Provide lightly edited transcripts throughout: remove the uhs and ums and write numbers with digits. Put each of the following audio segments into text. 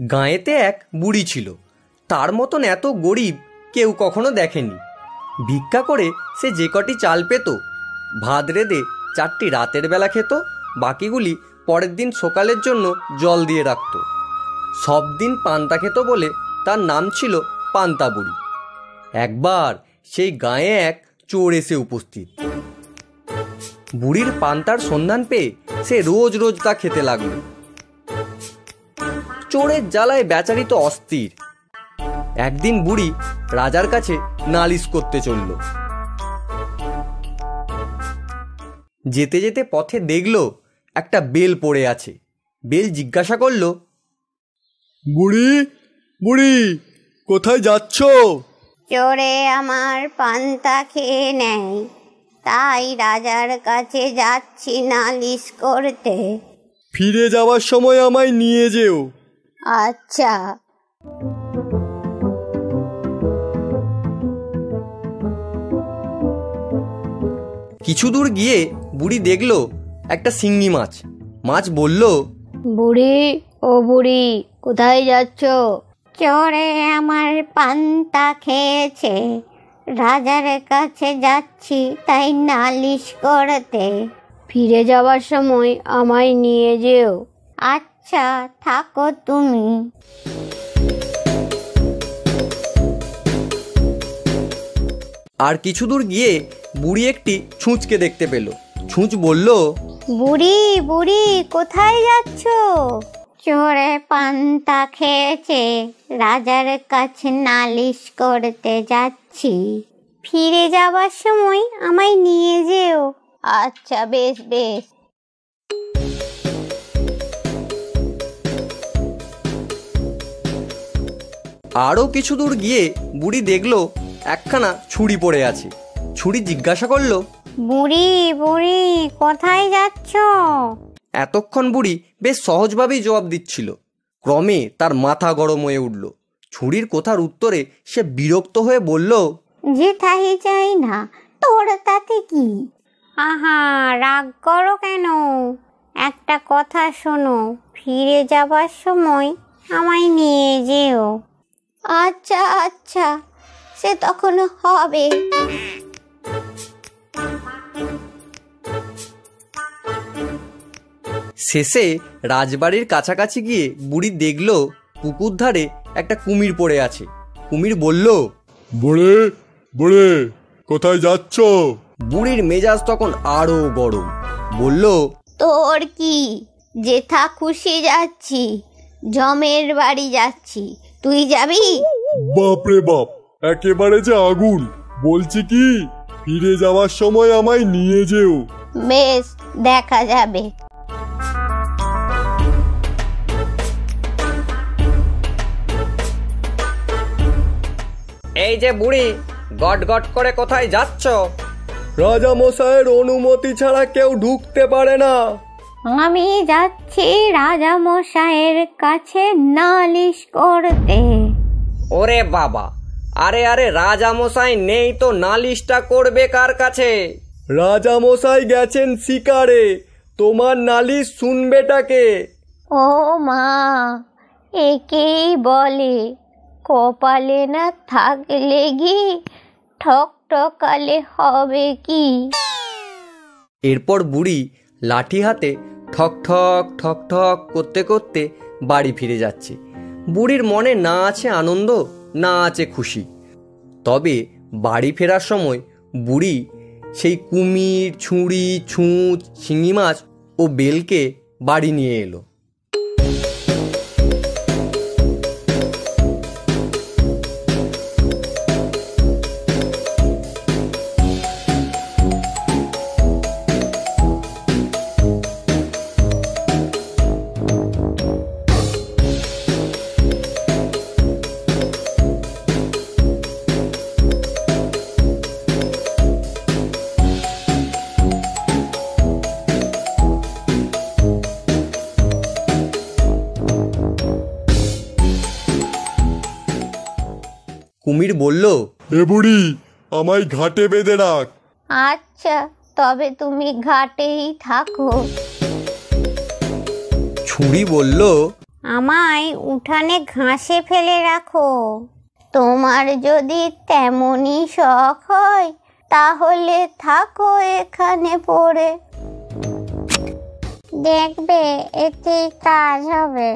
গাঁয়েতে এক বুড়ি ছিল, তার মতন এত গরিব কেউ কখনো দেখেনি। ভিক্ষা করে সে যে কটি চাল পেত, ভাত রেঁধে 4টি রাতের বেলা খেত, বাকিগুলি পরের দিন সকালের জন্য জল দিয়ে রাখত। সব দিন পান্তা খেত বলে তার নাম ছিল পান্তা বুড়ি। একবার সেই গাঁয়ে এক চোর এসে উপস্থিত। বুড়ির পান্তার সন্ধান পেয়ে সে রোজ রোজ তা খেতে লাগলো। চোরের জ্বালায় বেচারি তো অস্থির। একদিন বুড়ি রাজার কাছে নালিশ করতে চলল। যেতে যেতে পথে দেখলো একটা বেল পড়ে আছে। বেল জিজ্ঞাসা করলো, বুড়ি বুড়ি কোথায় যাচ্ছ? চোরে আমার পান্তা খেয়ে নেয়, তাই রাজার কাছে যাচ্ছি নালিশ করতে। ফিরে যাওয়ার সময় আমায় নিয়ে যেও। আচ্ছা। কিছু দূর গিয়ে বুড়ি দেখলো একটা শিঙি মাছ। মাছ বলল, বুড়ি ও বুড়ি কোথায় যাচ্ছ? চোরে আমার পান্তা খেয়েছে, রাজার কাছে যাচ্ছি তাই নালিশ করতে। ফিরে যাওয়ার সময় আমায় নিয়ে যেও। আচ্ছা থাকো তুমি। আর কিছু দূর গিয়ে বুড়ি একটি ছুঁচকে দেখতে পেল। ছুঁচ বলল, বুড়ি বুড়ি কোথায় যাচ্ছ? চোরে পান্তা খেয়েছে, রাজার কাছে নালিশ করতে যাচ্ছি। ফিরে যাবার সময় আমায় নিয়ে যেও। আচ্ছা বেশ বেশ। আরও কিছু দূর গিয়ে বুড়ি দেখলো একখানা ছুরি পড়ে আছে। ছুরি জিজ্ঞাসা করলো, বুড়ি বুড়ি কোথায় যাচ্ছ? এতক্ষণ বুড়ি বেশ সহজভাবেই জবাব দিচ্ছিল। ক্রমে তার মাথা গরম হয়ে উঠল। ছুরির কথার উত্তরে সে বিরক্ত হয়ে বলল, যেথাই যাই না, তোর তাতে কি? আহা রাগ করো কেন? একটা কথা শোনো, ফিরে যাবার সময় আমায় নিয়ে যেও। আচ্ছা আচ্ছা, সে তখন হবে। শেষে রাজবাড়ির কাছাকাছি গিয়ে বুড়ি দেখলো পুকুর ধারে একটা কুমির পড়ে আছে। কুমির বলল, বুড়ি বুড়ি কোথায় যাচ্ছ? বুড়ির মেজাজ তখন আরো গরম। বলল, তোর কি? যেথা খুশি যাচ্ছি, জমের বাড়ি যাচ্ছি, তুই যাবি? বাপরে বাপ, একেবারে যে আগুন। বলছি কি, ফিরে যাওয়ার সময় আমায় নিয়ে যেও। বেশ, দেখা যাবে। এই যে বুড়ি, গট গট করে কোথায় যাচ্ছ? রাজা মশাইয়ের অনুমতি ছাড়া কেউ ঢুকতে পারে না। আমি যাচ্ছি রাজা মশাইয়ের কাছে নালিশ করতে। ওরে বাবা, আরে আরে রাজা মশাই নেই তো নালিশটা করবে কার কাছে? রাজা মশাই গেছেন শিকারে, তোমার নালিশ শুনবেটাকে? ও মা, একেই বলে কপালে না থাকলে কি ঠক ঠকালে হবে কি? এরপর বুড়ি লাঠি হাতে ঠক ঠক ঠক ঠক করতে করতে বাড়ি ফিরে যাচ্ছে। বুড়ির মনে না আছে আনন্দ, না আছে খুশি। তবে বাড়ি ফেরার সময় বুড়ি সেই কুমির, ছুরি, ছুঁচ, শিঙি মাছ ও বেলকে বাড়ি নিয়ে এলো। কুমির বলল, এ বুড়ি, আমায় ঘাটে বেঁধে রাখ। আচ্ছা, তবে তুমি ঘাটেই থাকো। ছুরি বলল, আমায় উঠানে ঘাসে ফেলে রাখো। তোমার যদি তেমনই শখ হয় তাহলে থাকো এখানে পড়ে, দেখবে এতেই কাজ হবে।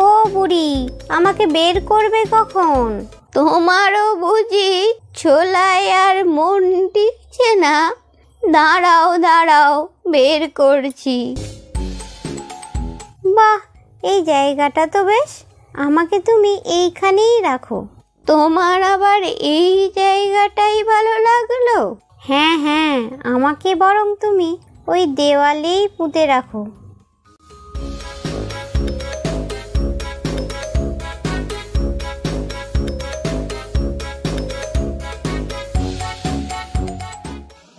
ও বুড়ি, আমাকে বের করবে কখন? তোমারও বুঝি ছোলায় আর মন টিকছে না? দাঁড়াও দাঁড়াও, বের করছি। বাহ, এই জায়গাটা তো বেশ, আমাকে তুমি এইখানেই রাখো। তোমার আবার এই জায়গাটাই ভালো লাগলো? হ্যাঁ হ্যাঁ, আমাকে বরং তুমি ওই দেওয়ালেই পুঁতে রাখো।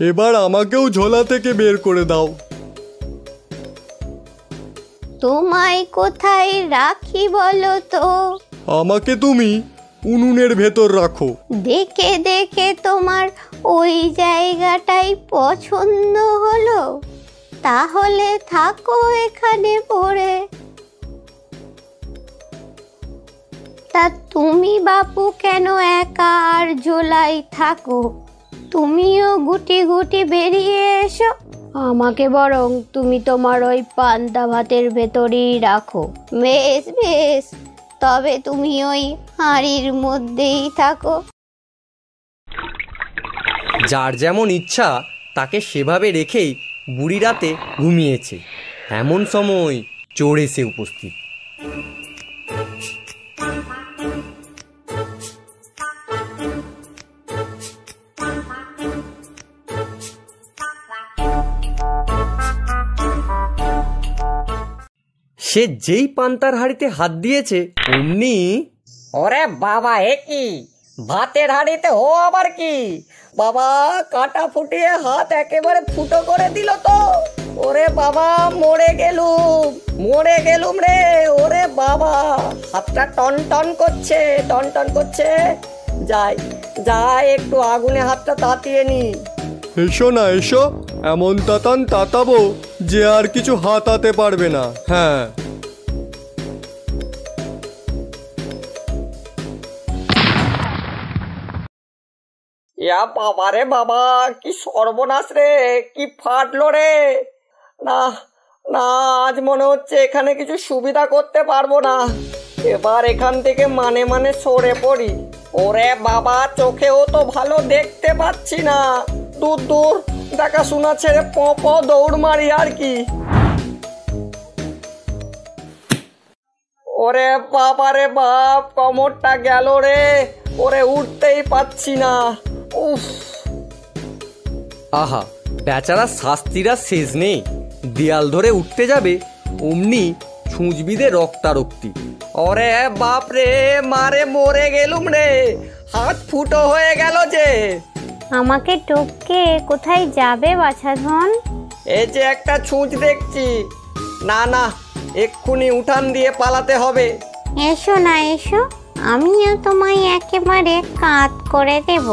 এবার আমাকেও ঝোলা থেকে বের করে দাও। তোমায় কোথায় রাখি বলো তো? আমাকে তুমি উনুনের ভেতর রাখো। দেখে দেখে তোমার ওই জায়গাটাই পছন্দ হলো? তাহলে থাকো এখানে পড়ে। তা তুমি বাপু কেন একা আর ঝোলাই থাকো? তুমিও গুটি গুটি বেরিয়ে এসো। আমাকে বরং তুমি তোমার ওই পান্তা ভাতের ভেতরেই রাখো। বেশ বেশ, তবে তুমি ওই হাঁড়ির মধ্যেই থাকো। যার যেমন ইচ্ছা তাকে সেভাবে রেখেই বুড়ি রাতে ঘুমিয়েছে। এমন সময় চোর এসে উপস্থিত। সে যেই পান্তার হাঁড়িতে হাত দিয়েছে অমনি, ওরে বাবা, এ কি ভাতের হাঁড়িতে ও আবার কি? বাবা, কাটা ফুটিয়ে হাত একেবারে ফুটো করে দিল তো। ওরে বাবা, মরে গেলুম রে। ওরে বাবা, হাতটা টন টন করছে, টন টন করছে। যাই একটু আগুনে হাতটা তাতিয়ে নি। এসো না এসো, এমন তাতান তাতাবো যে আর কিছু হাতাতে পারবে না। হ্যাঁ, ইয়া বাবা রে বাবা, কি সর্বনাশ রে, কি ফাটলো রে। না না, আজ মনে হচ্ছে এখানে কিছু সুবিধা করতে পারবো না। এবার এখান থেকে মানে সরে পড়ি। ওরে বাবা, চোখেও তো ভালো দেখতে পাচ্ছি না। দূর দূর দেখাশোনা ছেড়ে দৌড় মারি আর কি। ওরে বাবা রে বাপ, কোমরটা গেল রে। ওরে উঠতেই পাচ্ছি না। উফ, আহা, বেচারা শাস্তিরা শেষ নেই। দেয়াল ধরে উঠতে যাবে অমনি ছুঁচবিদে রক্তারক্তি। ওরে বাপ রে, মারে মরে গেলুম রে। হাত ফুটো হয়ে গেল যে। আমাকে টপকে কোথায় যাবে বাছাধন? এই যে একটা ছুঁচ দেখছি। না না, এক্ষুনি উঠান দিয়ে পালাতে হবে। এসো না এসো, আমিও তোমায় একেবারে কাত করে দেব।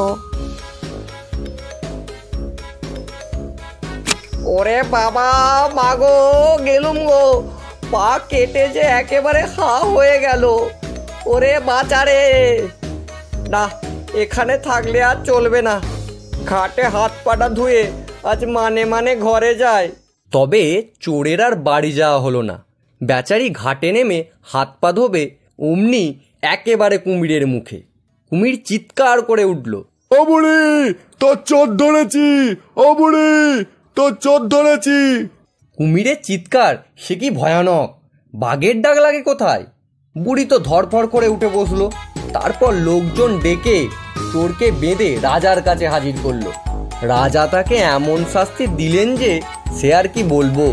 ওরে বাবা, মাগো গেলুম গো। পা কেটে যে একেবারে হা হয়ে গেল। ওরে বাঁচারে। না, এখানে থাকলে আর চলবে না। ঘাটে হাত পাটা ধুয়ে আজ মানে ঘরে যায়। তবে চোরের আর বাড়ি যাওয়া হলো না। বেচারি ঘাটে নেমে হাত পা ধোবে অমনি একেবারে কুমিরের মুখে। কুমির চিৎকার করে উঠল, ও বুড়ি, তোর চোর ধরেছি। ও বুড়ি, তোর চোর ধরেছি। কুমিরের চিৎকার সে কি ভয়ানক! বাঘের ডাক লাগে কোথায়! বুড়ি তো ধরফর করে উঠে বসলো। তারপর লোকজন ডেকে চোরকে বেঁধে রাজার কাছে হাজির করলো। রাজা তাকে এমন শাস্তি দিলেন যে সে আর কি বলবো।